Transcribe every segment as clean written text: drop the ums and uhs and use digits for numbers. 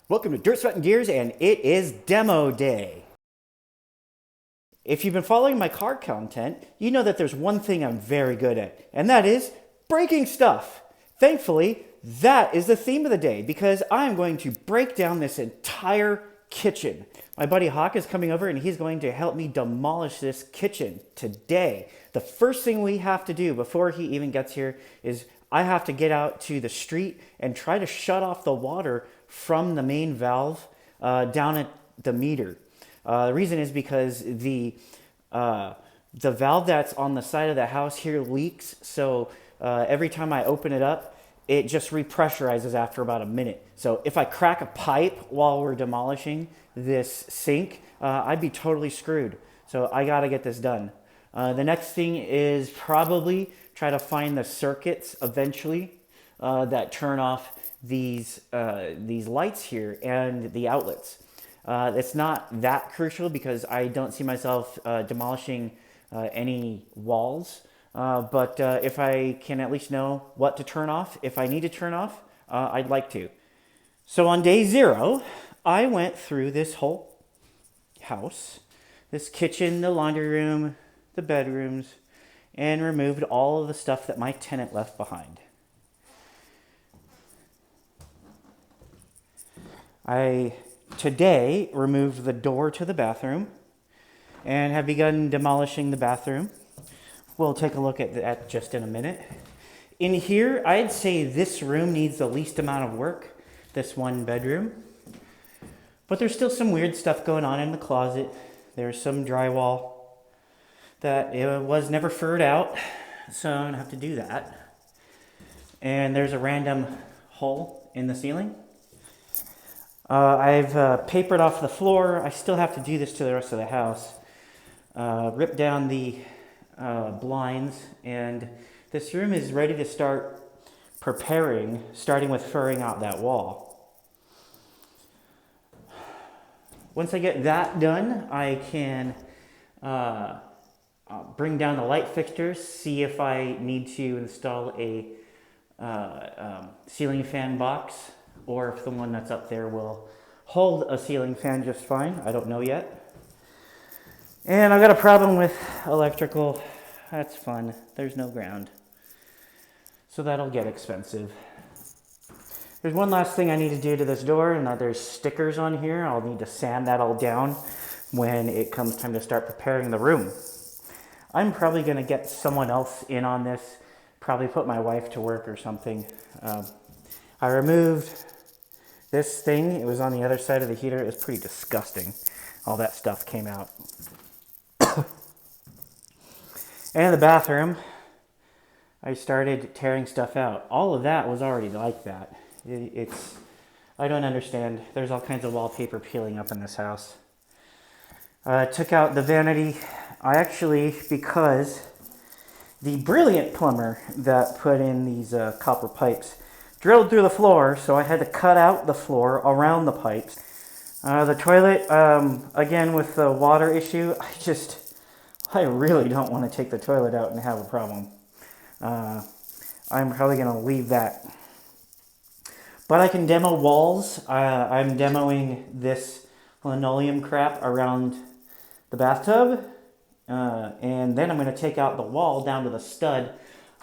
Welcome to Dirt, Sweat, and Gears, and it is demo day. If you've been following my car content, you know that there's one thing I'm very good at, and that is breaking stuff. Thankfully, that is the theme of the day because I'm going to break down this entire kitchen. My buddy Hawk is coming over and he's going to help me demolish this kitchen today. The first thing we have to do before he even gets here is I have to get out to the street and try to shut off the water from the main valve down at the meter. The reason is because the valve that's on the side of the house here leaks, so every time I open it up, it just repressurizes after about a minute. So if I crack a pipe while we're demolishing this sink, I'd be totally screwed. So I gotta get this done. The next thing is probably try to find the circuits eventually that turn off these lights here and the outlets. It's not that crucial because I don't see myself demolishing any walls. But if I can at least know what to turn off, if I need to turn off, I'd like to. So on day 0, I went through this whole house, this kitchen, the laundry room, the bedrooms, and removed all of the stuff that my tenant left behind. I today removed the door to the bathroom and have begun demolishing the bathroom. We'll take a look at that just in a minute. In here, I'd say this room needs the least amount of work, this one bedroom. But there's still some weird stuff going on in the closet. There's some drywall that it was never furred out, so I'm gonna have to do that. And there's a random hole in the ceiling. I've papered off the floor. I still have to do this to the rest of the house. Ripped down the blinds, and this room is ready to start preparing, starting with furring out that wall. Once I get that done, I can bring down the light fixtures, see if I need to install a ceiling fan box, or if the one that's up there will hold a ceiling fan just fine. I don't know yet. And I've got a problem with electrical. That's fun. There's no ground. So that'll get expensive. There's one last thing I need to do to this door, and that there's stickers on here. I'll need to sand that all down when it comes time to start preparing the room. I'm probably going to get someone else in on this, probably put my wife to work or something. I removed this thing. It was on the other side of the heater. It was pretty disgusting. All that stuff came out. And in the bathroom, I started tearing stuff out. All of that was already like that. I don't understand. There's all kinds of wallpaper peeling up in this house. I took out the vanity. I actually, because the brilliant plumber that put in these copper pipes drilled through the floor, so I had to cut out the floor around the pipes. The toilet, again with the water issue, I really don't want to take the toilet out and have a problem. I'm probably going to leave that. But I can demo walls. I'm demoing this linoleum crap around the bathtub. And then I'm going to take out the wall down to the stud,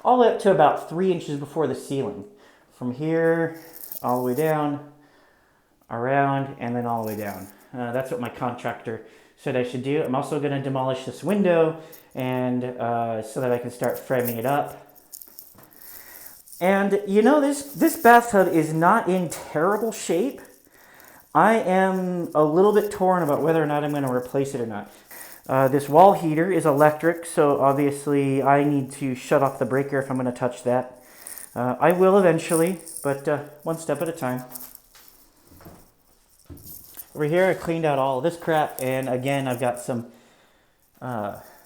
all the way up to about 3 inches before the ceiling. From here, all the way down, around, and then all the way down. That's what my contractor said I should do. I'm also going to demolish this window and so that I can start framing it up. And you know, this bathtub is not in terrible shape. I am a little bit torn about whether or not I'm going to replace it or not. This wall heater is electric, so obviously I need to shut off the breaker if I'm going to touch that. I will eventually, but one step at a time. Over here, I cleaned out all of this crap, and again, I've got some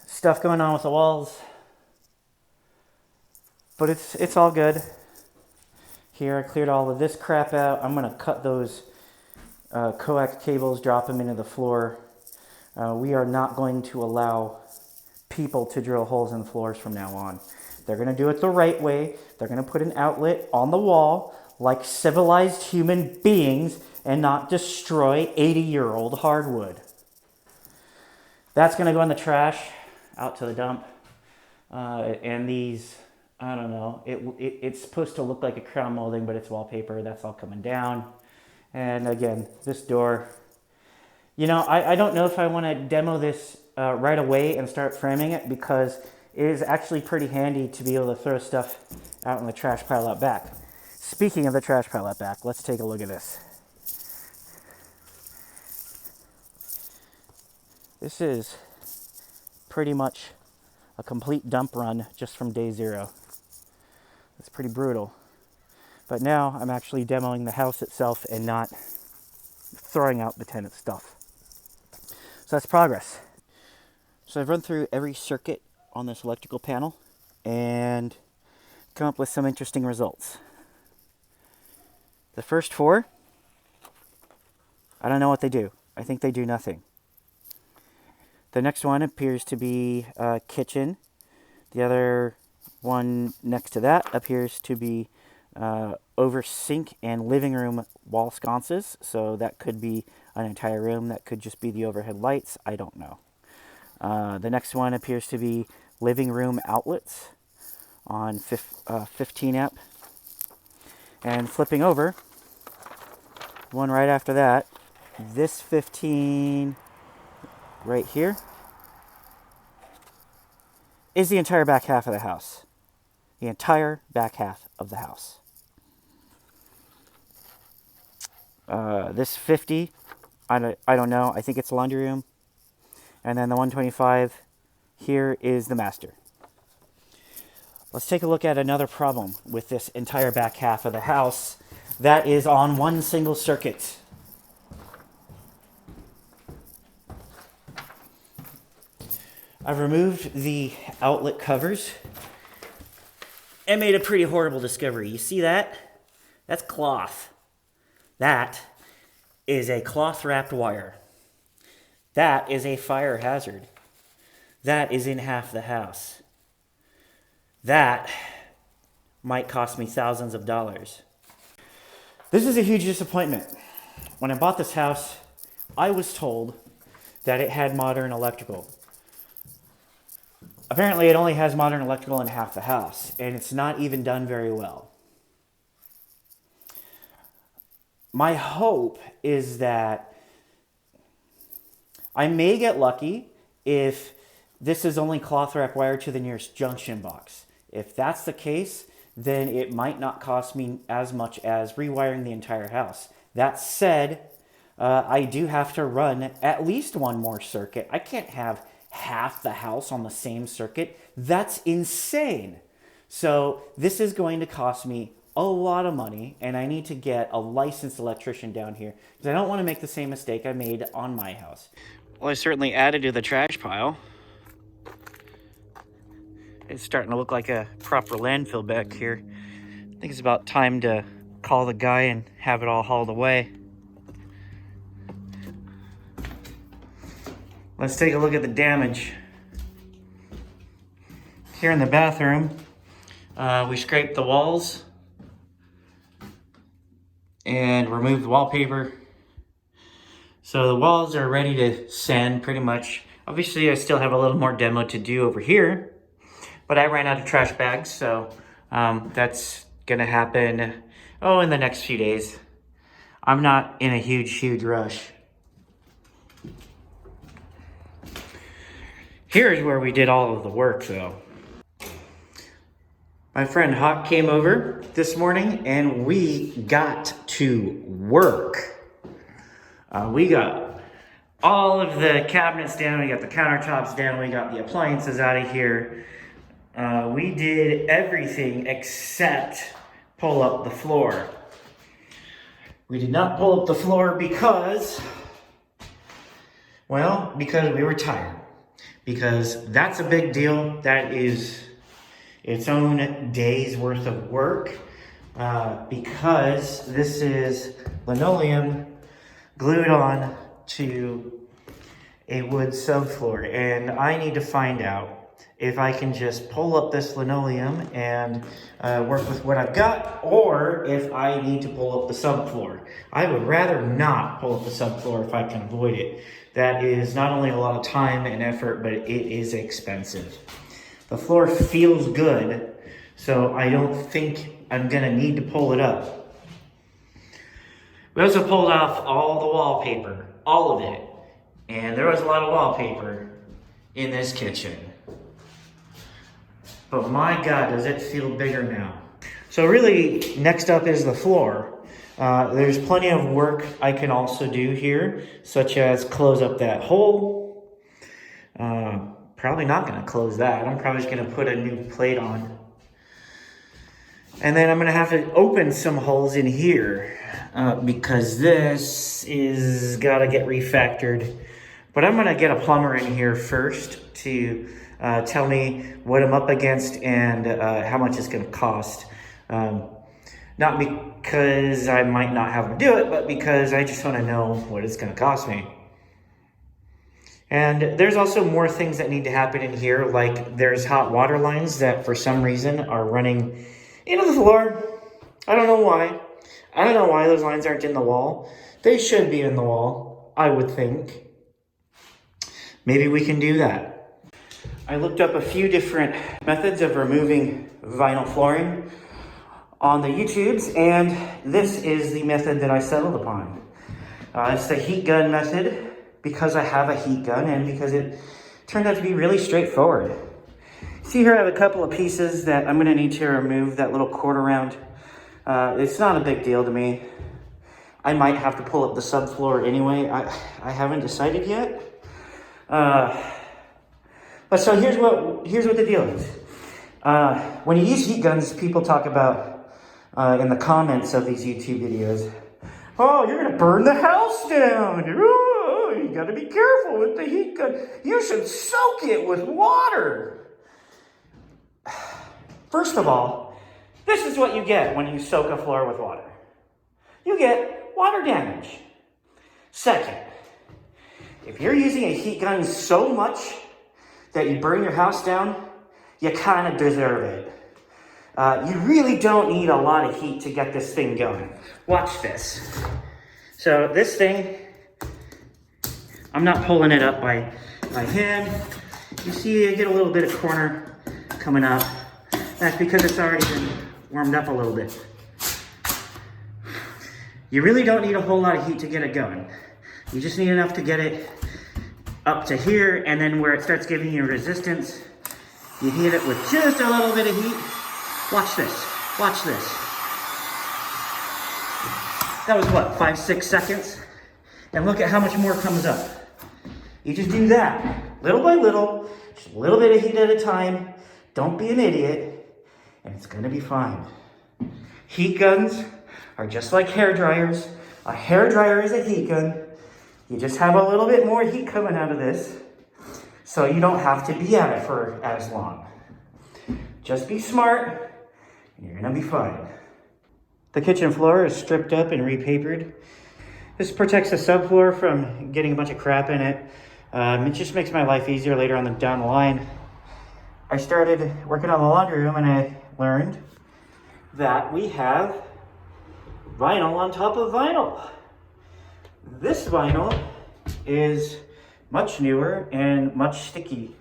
stuff going on with the walls, but it's all good. Here, I cleared all of this crap out. I'm going to cut those coax cables, drop them into the floor. We are not going to allow people to drill holes in the floors from now on. They're going to do it the right way. They're going to put an outlet on the wall like civilized human beings, and not destroy 80-year-old hardwood. That's going to go in the trash, out to the dump. And these, I don't know, it's supposed to look like a crown molding, but it's wallpaper. That's all coming down. And again, this door, you know, I don't know if I want to demo this right away and start framing it, because it is actually pretty handy to be able to throw stuff out in the trash pile out back. Speaking of the trash pile out back, let's take a look at this. This is pretty much a complete dump run just from day zero. It's pretty brutal. But now I'm actually demoing the house itself and not throwing out the tenant stuff. So that's progress. So I've run through every circuit on this electrical panel and come up with some interesting results. The first four, I don't know what they do. I think they do nothing. The next one appears to be a kitchen. The other one next to that appears to be over sink and living room wall sconces. So that could be an entire room. That could just be the overhead lights. I don't know. The next one appears to be living room outlets on 15 amp. And flipping over, one right after that, this 15 right here is the entire back half of the house. The entire back half of the house. This 50, I don't know. I think it's a laundry room. And then the 125 here is the master. Let's take a look at another problem with this entire back half of the house that is on one single circuit. I've removed the outlet covers and made a pretty horrible discovery. You see that? That's cloth. That is a cloth-wrapped wire. That is a fire hazard. That is in half the house. That might cost me thousands of dollars. This is a huge disappointment. When I bought this house, I was told that it had modern electrical. Apparently, it only has modern electrical in half the house, and it's not even done very well. My hope is that I may get lucky if this is only cloth wrap wire to the nearest junction box. If that's the case, then it might not cost me as much as rewiring the entire house. That said, I do have to run at least one more circuit. I can't have half the house on the same circuit. That's insane. So this is going to cost me a lot of money, and I need to get a licensed electrician down here because I don't want to make the same mistake I made on my house. Well, I certainly added to the trash pile. It's starting to look like a proper landfill back here. I think it's about time to call the guy and have it all hauled away. Let's take a look at the damage. Here in the bathroom, we scraped the walls and removed the wallpaper. So the walls are ready to sand pretty much. Obviously, I still have a little more demo to do over here, but I ran out of trash bags, so that's gonna happen, in the next few days. I'm not in a huge rush. Here's where we did all of the work, though. My friend Hawk came over this morning, and we got to work. We got all of the cabinets down, we got the countertops down, we got the appliances out of here. We did everything except pull up the floor. We did not pull up the floor because we were tired. Because that's a big deal. That is its own day's worth of work. Because this is linoleum glued on to a wood subfloor. And I need to find out if I can just pull up this linoleum and work with what I've got, or if I need to pull up the subfloor. I would rather not pull up the subfloor if I can avoid it. That is not only a lot of time and effort, but it is expensive. The floor feels good, so I don't think I'm gonna need to pull it up. We also pulled off all the wallpaper, all of it. And there was a lot of wallpaper in this kitchen. But my God, does it feel bigger now. So really, next up is the floor. There's plenty of work I can also do here, such as close up that hole. Probably not gonna close that. I'm probably just gonna put a new plate on. And then I'm gonna have to open some holes in here because this is gotta get refactored. But I'm gonna get a plumber in here first to tell me what I'm up against and how much it's gonna cost. Not because I might not have him do it, but because I just wanna know what it's gonna cost me. And there's also more things that need to happen in here, like there's hot water lines that for some reason are running into the floor. I don't know why. I don't know why those lines aren't in the wall. They should be in the wall, I would think. Maybe we can do that. I looked up a few different methods of removing vinyl flooring on the YouTubes, and this is the method that I settled upon. It's the heat gun method, because I have a heat gun and because it turned out to be really straightforward. See here, I have a couple of pieces that I'm gonna need to remove that little cord around. It's not a big deal to me. I might have to pull up the subfloor anyway. I haven't decided yet. But so here's what the deal is. When you use heat guns, people talk about in the comments of these YouTube videos, oh, you're gonna burn the house down. Oh, you gotta be careful with the heat gun. You should soak it with water. First of all, this is what you get when you soak a floor with water. You get water damage. Second, if you're using a heat gun so much that you burn your house down, you kind of deserve it. You really don't need a lot of heat to get this thing going. Watch this. So this thing, I'm not pulling it up by hand. You see, I get a little bit of corner coming up. That's because it's already been warmed up a little bit. You really don't need a whole lot of heat to get it going. You just need enough to get it up to here, and then where it starts giving you resistance, you heat it with just a little bit of heat. Watch this, watch this. That was what, 5-6 seconds? And look at how much more comes up. You just do that, little by little, just a little bit of heat at a time. Don't be an idiot, and it's gonna be fine. Heat guns are just like hair dryers. A hair dryer is a heat gun. You just have a little bit more heat coming out of this, so you don't have to be at it for as long. Just be smart, and you're gonna be fine. The kitchen floor is stripped up and repapered. This protects the subfloor from getting a bunch of crap in it. It just makes my life easier later on down the line. I started working on the laundry room and I learned that we have vinyl on top of vinyl. This vinyl is much newer and much sticky.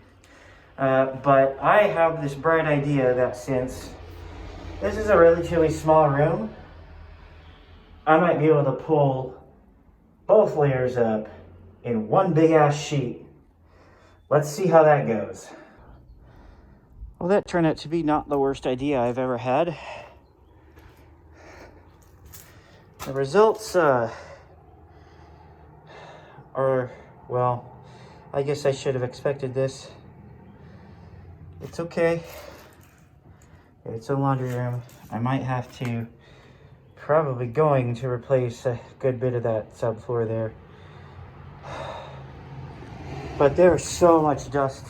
But I have this bright idea that since this is a relatively small room, I might be able to pull both layers up in one big ass sheet. Let's see how that goes. Well, that turned out to be not the worst idea I've ever had. The results are, well, I guess I should have expected this. It's okay. It's a laundry room. I might have to, probably going to replace a good bit of that subfloor there. But there's so much dust,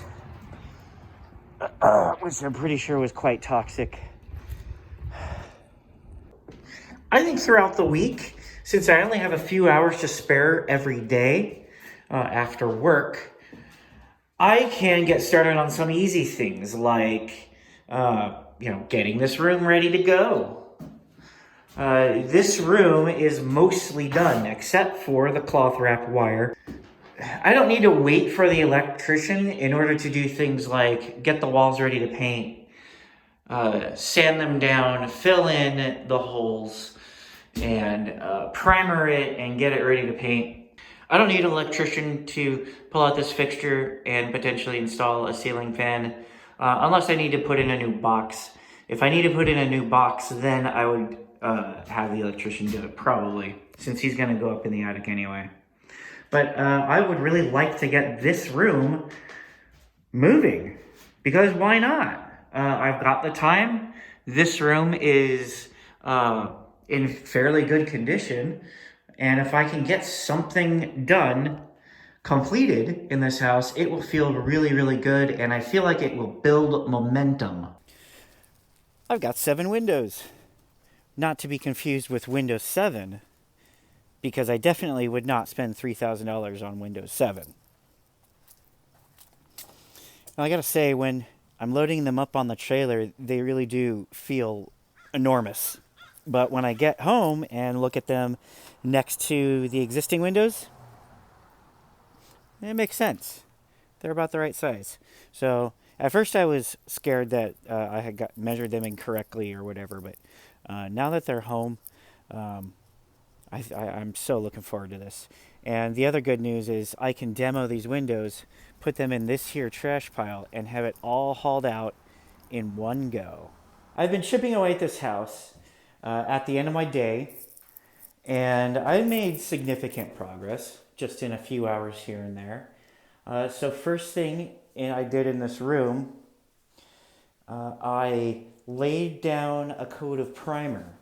which I'm pretty sure was quite toxic. I think throughout the week, since I only have a few hours to spare every day after work, I can get started on some easy things like, getting this room ready to go. This room is mostly done except for the cloth wrap wire. I don't need to wait for the electrician in order to do things like get the walls ready to paint, sand them down, fill in the holes, and primer it and get it ready to paint. I don't need an electrician to pull out this fixture and potentially install a ceiling fan, unless I need to put in a new box. If I need to put in a new box, then I would have the electrician do it, probably, since he's going to go up in the attic anyway. But I would really like to get this room moving, because why not? I've got the time. This room is in fairly good condition, and if I can get something done, completed in this house, it will feel really, really good, and I feel like it will build momentum. I've got 7 windows. Not to be confused with Windows 7, because I definitely would not spend $3,000 on Windows 7. Now, I gotta say, when I'm loading them up on the trailer, they really do feel enormous. But when I get home and look at them next to the existing windows, it makes sense. They're about the right size. So at first I was scared that I had measured them incorrectly or whatever, but now that they're home, I'm so looking forward to this. And the other good news is I can demo these windows, put them in this here trash pile, and have it all hauled out in one go. I've been chipping away at this house at the end of my day, and I made significant progress just in a few hours here and there. So first thing I did in this room, I laid down a coat of primer.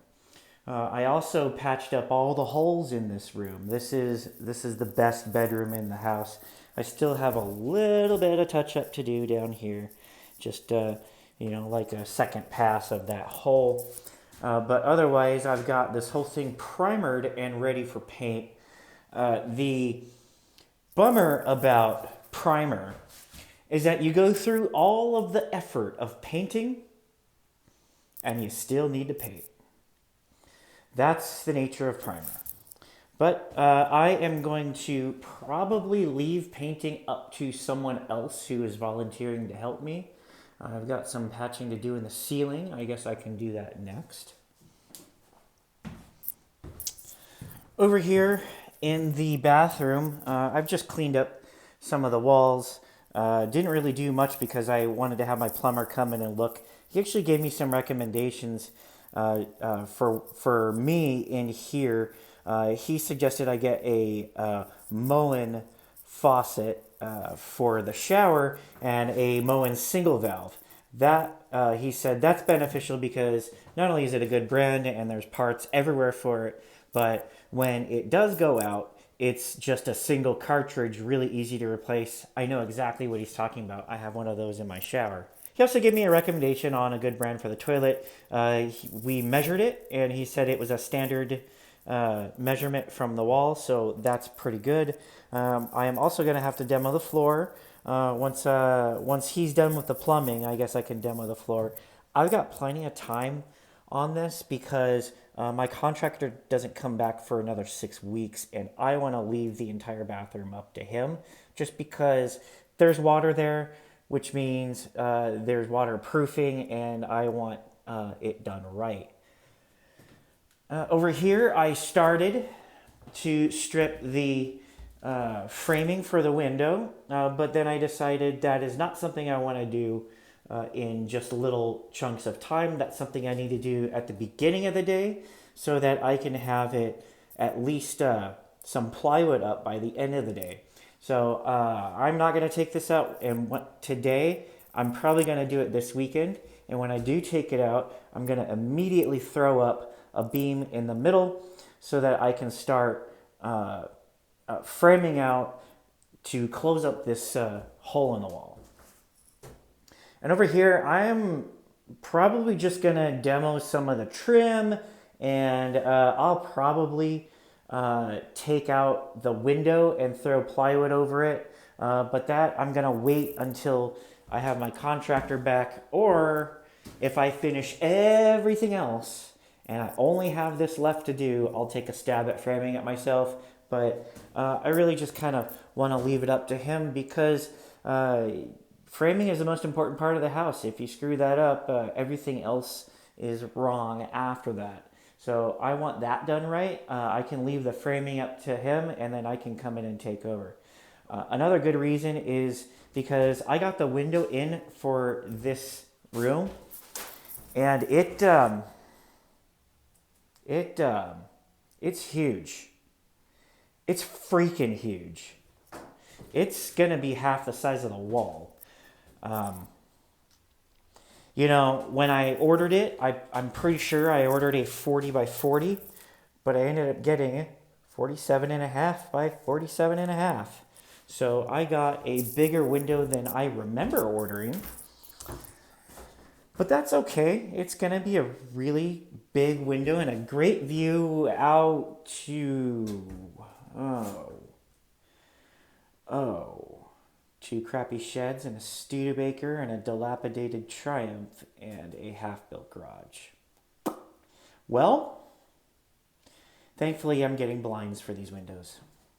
I also patched up all the holes in this room. This is the best bedroom in the house. I still have a little bit of touch up to do down here, just like a second pass of that hole. But otherwise, I've got this whole thing primered and ready for paint. The bummer about primer is that you go through all of the effort of painting and you still need to paint. That's the nature of primer. But I am going to probably leave painting up to someone else who is volunteering to help me. I've got some patching to do in the ceiling. I guess I can do that next. Over here in the bathroom, I've just cleaned up some of the walls. Didn't really do much because I wanted to have my plumber come in and look. He actually gave me some recommendations for me in here. He suggested I get a Moen faucet for the shower and a Moen single valve. That he said that's beneficial because not only is it a good brand and there's parts everywhere for it, but when it does go out, it's just a single cartridge, really easy to replace. I know exactly what he's talking about. I have one of those in my shower. He also gave me a recommendation on a good brand for the toilet. We measured it, and he said it was a standard measurement from the wall, so that's pretty good. I am also going to have to demo the floor. Once he's done with the plumbing, I guess I can demo the floor. I've got plenty of time on this because my contractor doesn't come back for another 6 weeks, and I want to leave the entire bathroom up to him just because there's water there, which means there's waterproofing, and I want it done right. Over here, I started to strip the framing for the window, but then I decided that is not something I want to do in just little chunks of time. That's something I need to do at the beginning of the day so that I can have it at least some plywood up by the end of the day. So I'm not going to take this out today. I'm probably going to do it this weekend. And when I do take it out, I'm going to immediately throw up a beam in the middle so that I can start framing out to close up this hole in the wall. And over here, I'm probably just going to demo some of the trim, and I'll probably take out the window and throw plywood over it. But that I'm gonna wait until I have my contractor back, or if I finish everything else and I only have this left to do, I'll take a stab at framing it myself. But I really just kind of want to leave it up to him because framing is the most important part of the house. If you screw that up, everything else is wrong after that. So I want that done right. I can leave the framing up to him, and then I can come in and take over. Another good reason is because I got the window in for this room, and it's huge. It's freaking huge. It's gonna be half the size of the wall. When I ordered it, I'm pretty sure I ordered a 40 by 40, but I ended up getting 47.5 by 47.5. So I got a bigger window than I remember ordering. But that's okay. It's going to be a really big window and a great view out to, two crappy sheds and a Studebaker and a dilapidated Triumph and a half-built garage. Well, thankfully I'm getting blinds for these windows.